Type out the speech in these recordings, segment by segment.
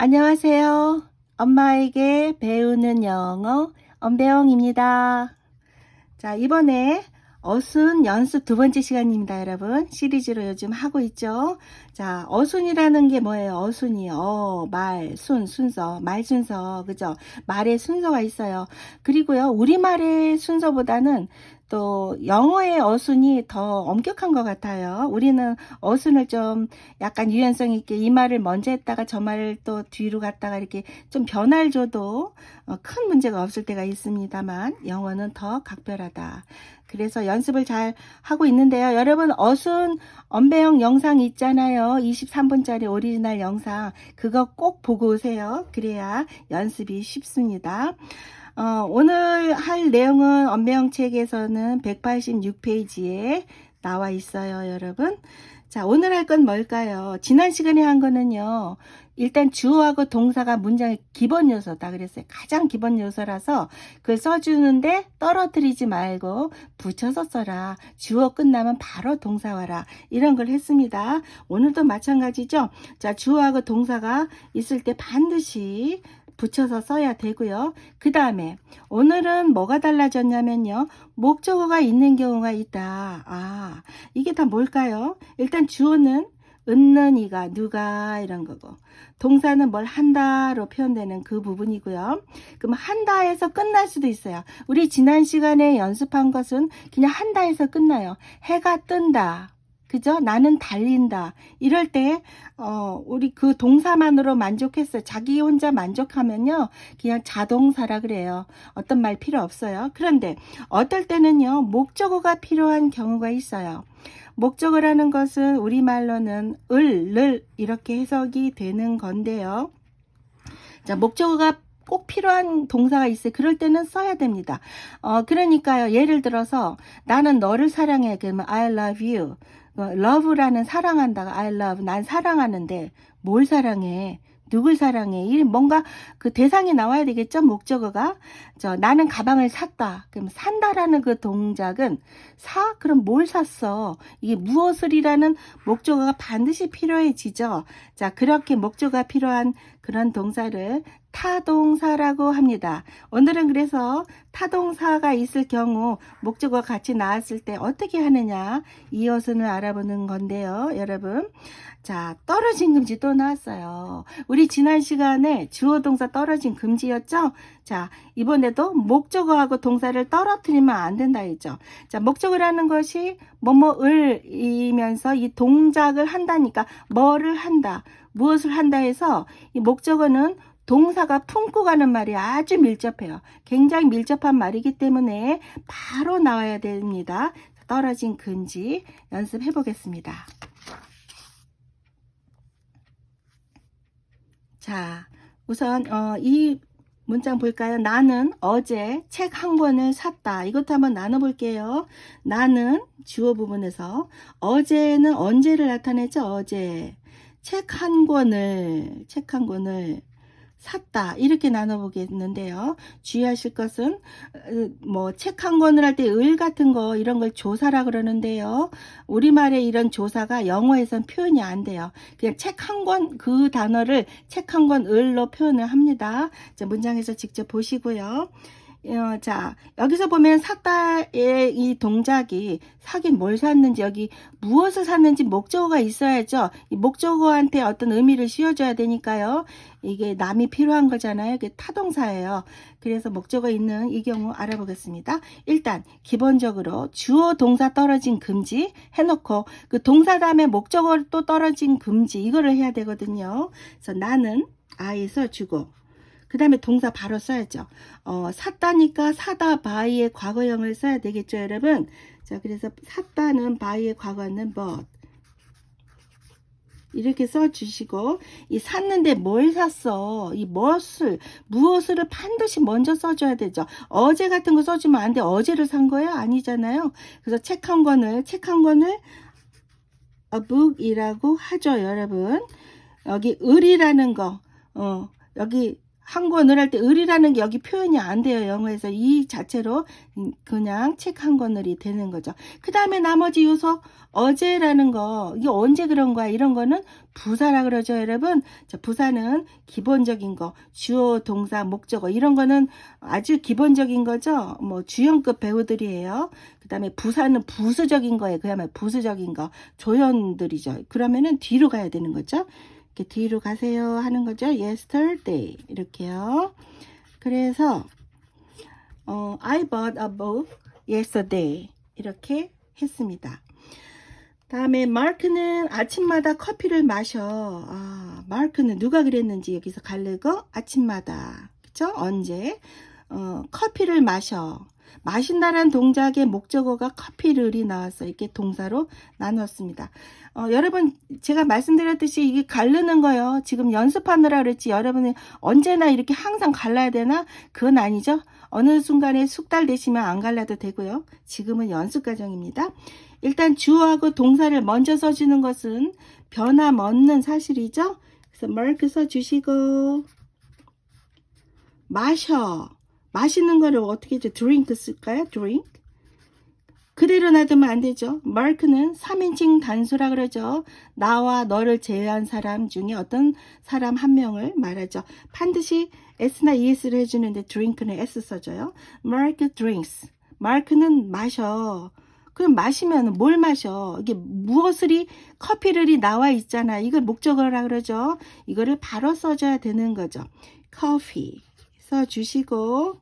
안녕하세요. 엄마에게 배우는 영어 엄배영입니다. 자, 이번에 어순 연습 두 번째 시간입니다, 여러분. 시리즈로 요즘 하고 있죠. 자, 어순이라는 게 뭐예요? 어순이 말, 순서, 말 순서, 그죠? 말의 순서가 있어요. 그리고요, 우리말의 순서보다는 또 영어의 어순이 더 엄격한 것 같아요. 우리는 어순을 좀 약간 유연성 있게 이 말을 먼저 했다가 저 말을 또 뒤로 갔다가 이렇게 좀 변화를 줘도 큰 문제가 없을 때가 있습니다만 영어는 더 각별하다. 그래서 연습을 잘 하고 있는데요. 여러분 어순 엄배영 영상 있잖아요. 23분짜리 오리지널 영상. 그거 꼭 보고 오세요. 그래야 연습이 쉽습니다. 오늘 할 내용은 엄배영 책에서는 186페이지에 나와 있어요, 여러분. 자, 오늘 할 건 뭘까요? 지난 시간에 한 거는요. 일단 주어하고 동사가 문장의 기본 요소다 그랬어요. 가장 기본 요소라서 그걸 써주는데 떨어뜨리지 말고 붙여서 써라. 주어 끝나면 바로 동사 와라. 이런 걸 했습니다. 오늘도 마찬가지죠. 자, 주어하고 동사가 있을 때 반드시 붙여서 써야 되고요. 그 다음에 오늘은 뭐가 달라졌냐면요. 목적어가 있는 경우가 있다. 이게 다 뭘까요? 일단 주어는 은는 이가 누가 이런 거고 동사는 뭘 한다로 표현되는 그 부분이고요. 그럼 한다에서 끝날 수도 있어요. 우리 지난 시간에 연습한 것은 그냥 한다에서 끝나요. 해가 뜬다. 그죠? 나는 달린다. 이럴 때 우리 그 동사만으로 만족했어요. 자기 혼자 만족하면요. 그냥 자동사라 그래요. 어떤 말 필요 없어요. 그런데 어떨 때는요. 목적어가 필요한 경우가 있어요. 목적어라는 것은 우리말로는 을 이렇게 해석이 되는 건데요. 자, 목적어가 꼭 필요한 동사가 있어요. 그럴 때는 써야 됩니다. 그러니까요. 예를 들어서 나는 너를 사랑해. 그러면 I love you. love라는 사랑한다가 I love. 난 사랑하는데 뭘 사랑해? 누굴 사랑해? 이 뭔가 그 대상이 나와야 되겠죠? 목적어가. 나는 가방을 샀다. 그럼 산다라는 그 동작은 사? 그럼 뭘 샀어? 이게 무엇을이라는 목적어가 반드시 필요해지죠. 자, 그렇게 목적어가 필요한 그런 동사를 타동사라고 합니다. 오늘은 그래서 타동사가 있을 경우 목적어가 같이 나왔을 때 어떻게 하느냐 이 어순을 알아보는 건데요. 여러분, 자, 떨어진 금지 또 나왔어요. 우리 지난 시간에 주어 동사 떨어진 금지였죠. 자, 이번에도 목적어하고 동사를 떨어뜨리면 안 된다 했죠. 자, 목적어라는 것이 뭐뭐을이면서 이 동작을 한다니까 뭐를 한다, 무엇을 한다 해서 이 목적어는 동사가 품고 가는 말이 아주 밀접해요. 굉장히 밀접한 말이기 때문에 바로 나와야 됩니다. 떨어진 금지 연습해 보겠습니다. 자, 우선 이 문장 볼까요? 나는 어제 책 한 권을 샀다. 이것도 한번 나눠볼게요. 나는 주어 부분에서 어제는 언제를 나타내죠? 어제 책 한 권을 샀다. 이렇게 나눠보겠는데요. 주의하실 것은 뭐 책 한 권을 할 때 을 같은 거 이런 걸 조사라 그러는데요. 우리말에 이런 조사가 영어에선 표현이 안 돼요. 그냥 책 한 권 그 단어를 책 한 권 을로 표현을 합니다. 자, 문장에서 직접 보시고요. 자, 여기서 보면 샀다의 이 동작이 사긴 뭘 샀는지 여기 무엇을 샀는지 목적어가 있어야죠. 이 목적어한테 어떤 의미를 씌워줘야 되니까요. 이게 남이 필요한 거잖아요. 이게 타동사예요. 그래서 목적어 있는 이 경우 알아보겠습니다. 일단 기본적으로 주어 동사 떨어진 금지 해놓고 그 동사 다음에 목적어 또 떨어진 금지 이거를 해야 되거든요. 그래서 나는 I 써주고 그 다음에 동사 바로 써야죠. 샀다니까 사다 바이의 과거형을 써야 되겠죠, 여러분. 자, 그래서 샀다는 바이의 과거는 bought. 이렇게 써주시고 이 샀는데 뭘 샀어? 이 무엇을 반드시 먼저 써줘야 되죠. 어제 같은 거 써주면 안 돼. 어제를 산 거예요? 아니잖아요. 그래서 책 한 권을 a book이라고 하죠, 여러분. 여기 을이라는 거 여기 한국어 늘 할 때 을이라는 게 여기 표현이 안 돼요. 영어에서 이 자체로 그냥 책 한 권을이 되는 거죠. 그 다음에 나머지 요소 어제라는 거 이게 언제 그런 거야 이런 거는 부사라 그러죠 여러분. 자, 부사는 기본적인 거 주어 동사 목적어 이런 거는 아주 기본적인 거죠. 뭐 주연급 배우들이에요. 그 다음에 부사는 부수적인 거예요. 그야말로 부수적인 거 조연들이죠. 그러면은 뒤로 가야 되는 거죠. 이렇게 뒤로 가세요 하는 거죠. yesterday 이렇게요. 그래서 I bought a book yesterday 이렇게 했습니다. 다음에 마크는 아침마다 커피를 마셔. 마크는 누가 그랬는지 여기서 가르고 아침마다 그쵸? 언제 커피를 마셔. 마신다라는 동작의 목적어가 커피를이 나와서 이렇게 동사로 나눴습니다. 여러분 제가 말씀드렸듯이 이게 가르는 거요. 지금 연습하느라 그랬지 여러분이 언제나 이렇게 항상 갈라야 되나? 그건 아니죠. 어느 순간에 숙달되시면 안 갈라도 되고요. 지금은 연습 과정입니다. 일단 주어하고 동사를 먼저 써주는 것은 변함없는 사실이죠. 그래서 마크 써주시고 마셔. 마시는 거를 어떻게 했죠? drink 쓸까요? drink. 그대로 놔두면 안 되죠. 마크는 3인칭 단수라 그러죠. 나와 너를 제외한 사람 중에 어떤 사람 한 명을 말하죠. 반드시 S나 ES를 해주는데 drink는 S 써줘요. Mark drinks. 마크는 마셔. 그럼 마시면 뭘 마셔? 이게 무엇을이 커피를이 나와 있잖아. 이걸 목적어라 그러죠. 이거를 바로 써줘야 되는 거죠. coffee 써주시고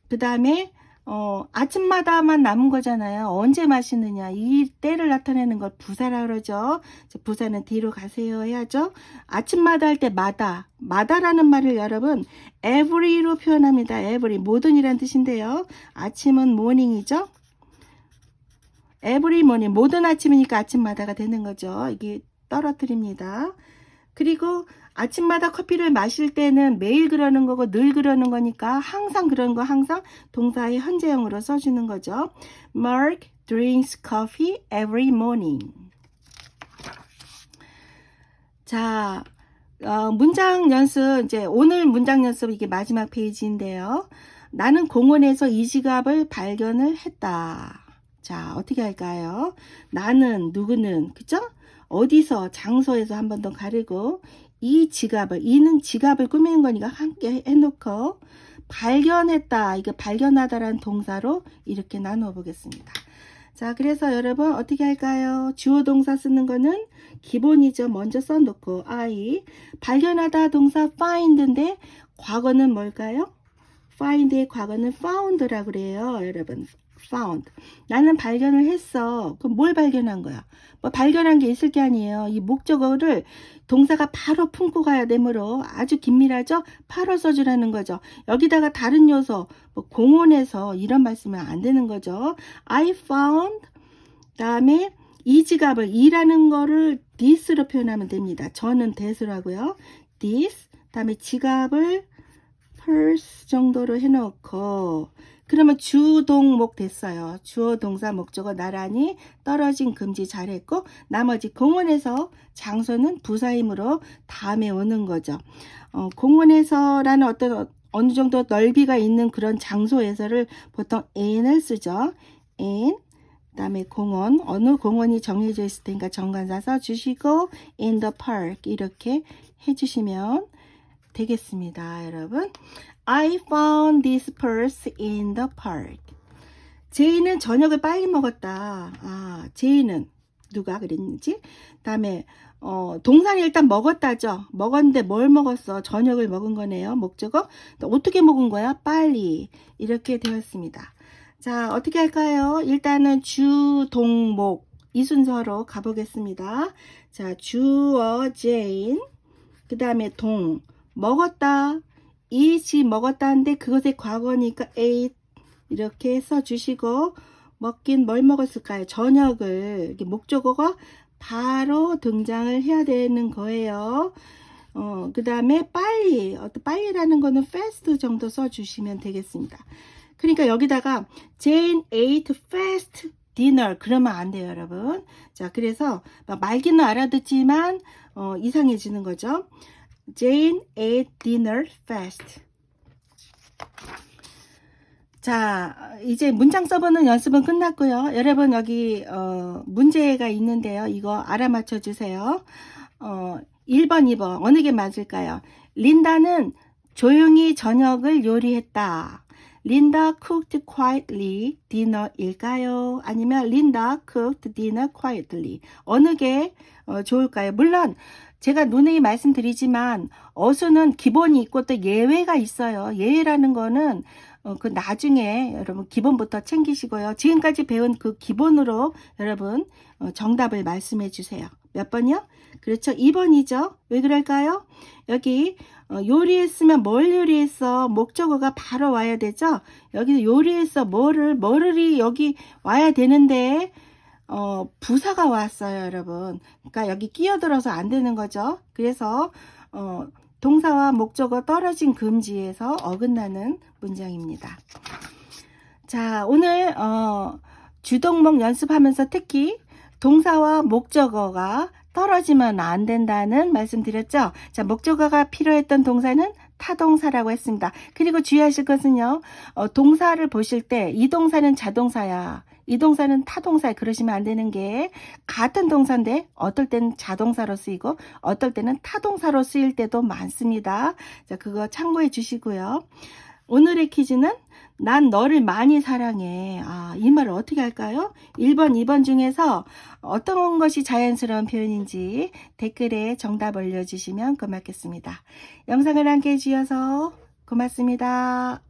그 다음에 아침마다만 남은 거잖아요. 언제 마시느냐 이 때를 나타내는 걸 부사라 그러죠. 부사는 뒤로 가세요 해야죠. 아침마다 할 때 마다라는 말을 여러분 every로 표현합니다. every 모든이란 뜻인데요. 아침은 morning이죠. every morning 모든 아침이니까 아침마다가 되는 거죠. 이게 떨어뜨립니다. 그리고 아침마다 커피를 마실 때는 매일 그러는 거고 늘 그러는 거니까 항상 그런 거 항상 동사의 현재형으로 써주는 거죠. Mark drinks coffee every morning. 자, 문장 연습 이제 오늘 문장 연습 이게 마지막 페이지인데요. 나는 공원에서 이 지갑을 발견을 했다. 자, 어떻게 할까요? 나는 누구는 그죠? 어디서 장소에서 한 번 더 가리고 이 지갑을 이는 지갑을 꾸미는 거니까 함께 해놓고 발견했다 이게 발견하다라는 동사로 이렇게 나누어 보겠습니다. 자 그래서 여러분 어떻게 할까요? 주어 동사 쓰는 거는 기본이죠. 먼저 써놓고 I 발견하다 동사 find인데 과거는 뭘까요? find의 과거는 found라 그래요. 여러분 found 나는 발견을 했어. 그럼 뭘 발견한 거야? 뭐 발견한 게 있을 게 아니에요. 이 목적어를 동사가 바로 품고 가야 되므로 아주 긴밀하죠. 바로 써주라는 거죠. 여기다가 다른 요소 뭐 공원에서 이런 말씀은 안 되는 거죠. I found 다음에 이 지갑을 이라는 거를 this로 표현하면 됩니다. 저는 that으로 하고요. this 다음에 지갑을 purse 정도로 해놓고 그러면 주동목 됐어요. 주어 동사 목적어 나란히 떨어진 금지 잘했고 나머지 공원에서 장소는 부사이므로 다음에 오는 거죠. 공원에서라는 어느 정도 넓이가 있는 그런 장소에서를 보통 in을 쓰죠. in 그다음에 공원 어느 공원이 정해져 있을 테니까 정관사 써주시고 in the park 이렇게 해주시면 되겠습니다. 여러분 I found this purse in the park. 제이는 저녁을 빨리 먹었다. 제이는 누가 그랬는지. 다음에 동사는 일단 먹었다죠. 먹었는데 뭘 먹었어? 저녁을 먹은 거네요. 목적어. 어떻게 먹은 거야? 빨리. 이렇게 되었습니다. 자, 어떻게 할까요? 일단은 주, 동, 목 이 순서로 가보겠습니다. 자, 주어 제인 그 다음에 동 먹었다. eat 먹었다는데 그것의 과거니까 ate 이렇게 써주시고 먹긴 뭘 먹었을까요? 저녁을 목적어가 바로 등장을 해야 되는 거예요. 그 다음에 빨리라는 거는 fast 정도 써주시면 되겠습니다. 그러니까 여기다가 Jane ate fast dinner 그러면 안 돼요 여러분. 자 그래서 말기는 알아듣지만 이상해지는 거죠. Jane ate dinner fast. 자, 이제 문장 써보는 연습은 끝났고요. 여러분 여기 문제가 있는데요. 이거 알아맞혀 주세요. 1번, 2번 어느 게 맞을까요? 린다는 조용히 저녁을 요리했다. 린다 cooked quietly dinner일까요? 아니면 린다 cooked dinner quietly. 어느 게 좋을까요? 물론 제가 누누이 말씀드리지만 어수는 기본이 있고 또 예외가 있어요. 예외라는 거는 그 나중에 여러분 기본부터 챙기시고요. 지금까지 배운 그 기본으로 여러분 정답을 말씀해 주세요. 몇 번이요? 그렇죠. 2번이죠. 왜 그럴까요? 여기 요리했으면 뭘 요리했어? 목적어가 바로 와야 되죠. 여기 요리했어. 뭐를이 여기 와야 되는데 부사가 왔어요, 여러분. 그러니까 여기 끼어들어서 안 되는 거죠. 그래서 동사와 목적어 떨어진 금지에서 어긋나는 문장입니다. 자, 오늘 주동목 연습하면서 특히 동사와 목적어가 떨어지면 안 된다는 말씀드렸죠. 자, 목적어가 필요했던 동사는 타동사라고 했습니다. 그리고 주의하실 것은요. 동사를 보실 때 이 동사는 자동사야. 이 동사는 타동사야. 그러시면 안 되는 게 같은 동사인데 어떨 때는 자동사로 쓰이고 어떨 때는 타동사로 쓰일 때도 많습니다. 자, 그거 참고해 주시고요. 오늘의 퀴즈는 난 너를 많이 사랑해. 이 말을 어떻게 할까요? 1번, 2번 중에서 어떤 것이 자연스러운 표현인지 댓글에 정답 올려주시면 고맙겠습니다. 영상을 함께 해주셔서 고맙습니다.